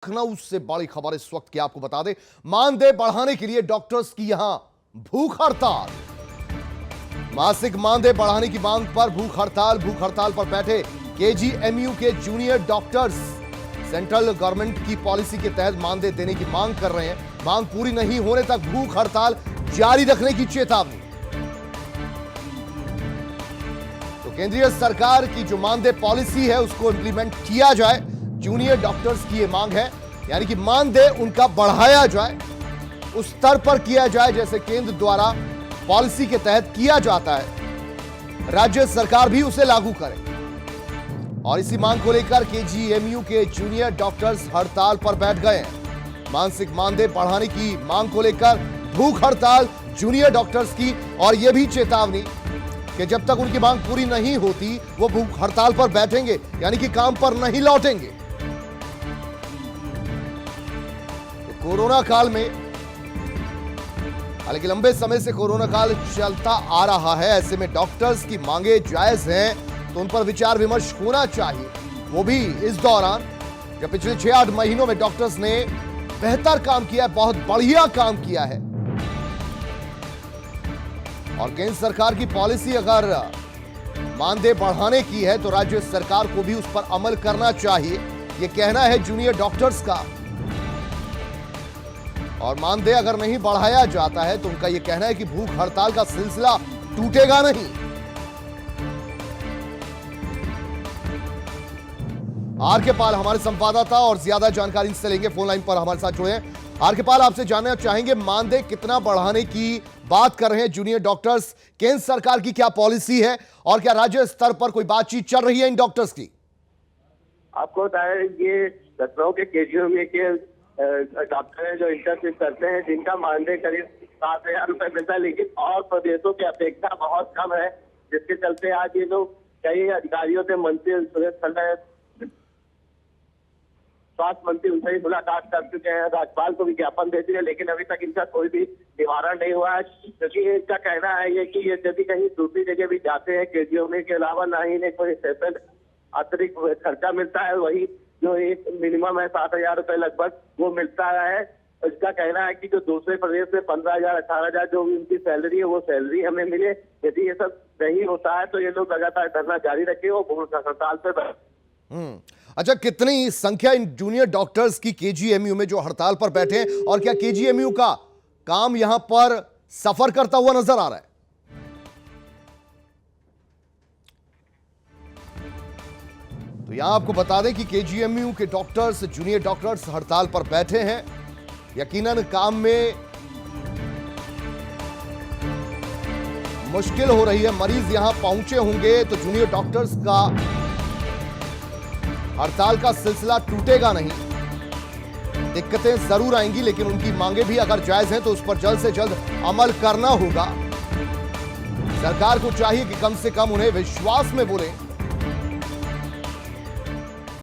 लखनऊ से बड़ी खबर इस वक्त की आपको बता दें, मानदेय बढ़ाने के लिए डॉक्टर्स की यहां भूख हड़ताल। मासिक मानदेय बढ़ाने की मांग पर भूख हड़ताल पर बैठे केजीएमयू के जूनियर डॉक्टर्स सेंट्रल गवर्नमेंट की पॉलिसी के तहत मानदेय देने की मांग कर रहे हैं। मांग पूरी नहीं होने तक भूख हड़ताल जारी रखने की चेतावनी। तो केंद्रीय सरकार की जो मानदेय पॉलिसी है उसको इंप्लीमेंट किया जाए, जूनियर डॉक्टर्स की यह मांग है। यानी कि मानदेय उनका बढ़ाया जाए, उस स्तर पर किया जाए जैसे केंद्र द्वारा पॉलिसी के तहत किया जाता है, राज्य सरकार भी उसे लागू करे। और इसी मांग को लेकर केजीएमयू के जूनियर डॉक्टर्स हड़ताल पर बैठ गए हैं। मासिक मानदेय बढ़ाने की मांग को लेकर भूख हड़ताल जूनियर डॉक्टर्स की, और यह भी चेतावनी कि जब तक उनकी मांग पूरी नहीं होती वो भूख हड़ताल पर बैठेंगे, यानी कि काम पर नहीं लौटेंगे। तो कोरोना काल में, हालांकि लंबे समय से कोरोना काल चलता आ रहा है, ऐसे में डॉक्टर्स की मांगे जायज हैं तो उन पर विचार विमर्श होना चाहिए, वो भी इस दौरान जब पिछले 6-8 महीनों में डॉक्टर्स ने बेहतर काम किया है, बहुत बढ़िया काम किया है। और केंद्र सरकार की पॉलिसी अगर मानदेय बढ़ाने की है तो राज्य सरकार को भी उस पर अमल करना चाहिए, यह कहना है जूनियर डॉक्टर्स का। और मानदेय अगर नहीं बढ़ाया जाता है तो उनका यह कहना है कि भूख हड़ताल का सिलसिला टूटेगा नहीं। आर के पाल हमारे संवाददाता और ज्यादा जानकारी इनसे लेंगे, फोन लाइन पर हमारे साथ जुड़े हैं। आर के पाल, आपसे जानना चाहेंगे मानदेय कितना बढ़ाने की बात कर रहे हैं जूनियर डॉक्टर्स, केंद्र सरकार की क्या पॉलिसी है और क्या राज्य स्तर पर कोई बातचीत चल रही है इन डॉक्टर्स की? आपको बताया, ये लखनऊ के केजीएमयू के डॉक्टर हैं जो इंटर्नशिप करते हैं, जिनका मानदेय करीब 7,000 रुपए मिलता है, लेकिन और प्रदेशों की अपेक्षा बहुत कम है, जिसके चलते आज ये लोग कई अधिकारियों से, मंत्री सुरेश खन्ना, स्वास्थ्य मंत्री उनसे ही मुलाकात कर चुके हैं, राज्यपाल को भी ज्ञापन दे दिए हैं, लेकिन अभी तक इनका कोई भी निवारण नहीं हुआ है। क्योंकि इनका कहना है ये कि ये यदि कहीं दूसरी जगह भी जाते हैं केजीएमयू के अलावा, ना ही इन्हें कोई स्पेशल अतिरिक्त खर्चा मिलता है, वही जो एक मिनिमम है 7,000 रुपए लगभग वो मिलता है। इसका कहना है कि जो दूसरे प्रदेश में 15,000 18,000 जो उनकी सैलरी है वो सैलरी हमें मिले। यदि ये सब नहीं होता है तो ये लोग लगातार धरना जारी रखे, वो भूख हड़ताल पे। अच्छा, कितनी संख्या इन जूनियर डॉक्टर्स की केजीएमयू में जो हड़ताल पर बैठे हैं, और क्या केजीएमयू का काम यहां पर सफर करता हुआ नजर आ रहा है? तो यहां आपको बता दें कि केजीएमयू के डॉक्टर्स, जूनियर डॉक्टर्स हड़ताल पर बैठे हैं। यकीनन काम में मुश्किल हो रही है, मरीज यहां पहुंचे होंगे तो जूनियर डॉक्टर्स का हड़ताल का सिलसिला टूटेगा नहीं। दिक्कतें जरूर आएंगी, लेकिन उनकी मांगे भी अगर जायज हैं तो उस पर जल्द से जल्द अमल करना होगा। सरकार को चाहिए कि कम से कम उन्हें विश्वास में बोले